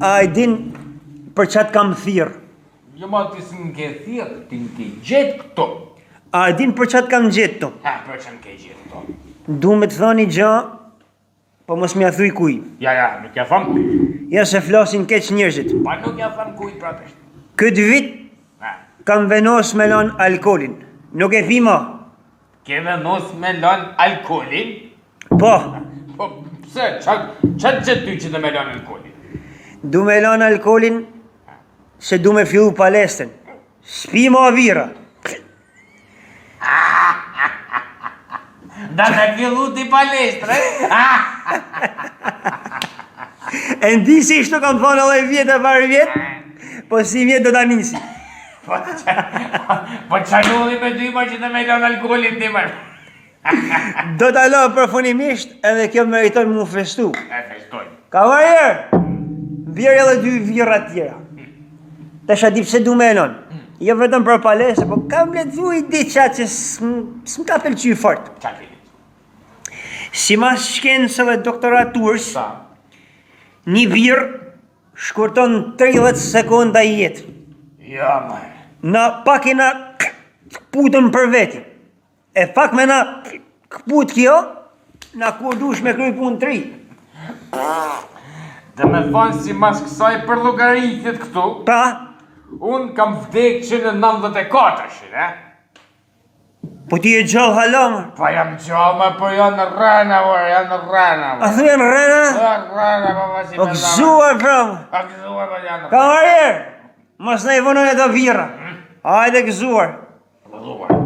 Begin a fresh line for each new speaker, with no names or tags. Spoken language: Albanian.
A e din për çat kam thirr?
Jo ma ti s'nke thirr, ti n'ke gjetë këto.
A e din për çat kam gjetë këto?
Ha, për që n'ke gjetë këto?
Du me të thoni gjë, po mos m'ja thuj kuj.
Ja, nuk ja tham kuj.
Ja se flasin keq njerëzit.
Pa nuk ja tham kuj pra të shtë.
Këtë vit kam venos me lan alkolin. Nuk e thima.
Ke venos me lan alkolin?
Po,
Po, pse, qatë gjithë ty që të me lan alkolin?
du me lan alkolin se du me fillu palestën. S'pi ma vira.
Da të fillu t'i palestre?
E ndi si ishtu kam thonë edhe vjetë e parë vjetë, po si vjetë do t'a nisi.
Po qalulli me dyma që të me lan alkolin t'i mërë.
Do t'a la përfunimisht edhe kjo meriton mu festu.
E festoj.
Ka varjer, vjerë edhe 2 vjera tjera. Të shati pse du me lon. Jo vetëm për palestre, po kam lezu i diqa që s'm ka pëlqy fort.
Qa ke?
Si mas shkencëve doktoraturës,
Sa?
një birë shkurton 30 sekonda jetë.
Ja, ma.
Na pak e na këputën për veti. E pak me na këput kjo, na kur dush me kryj punë 3.
Dhe me thonë si mas kësaj për llogaritjet këtu,
Pa,
unë kam vdek që në 94-shin,
po ti e gjallë halama.
Pa jam gjallë, po janë rana, janë rana.
A thujen rena?
Rana, pa si
Po gëzuar prama.
Pa gëzuar, pa janë
Ka marjer, mos ne i vënoj e do vira. Hajde gëzuar.
Gëzuar.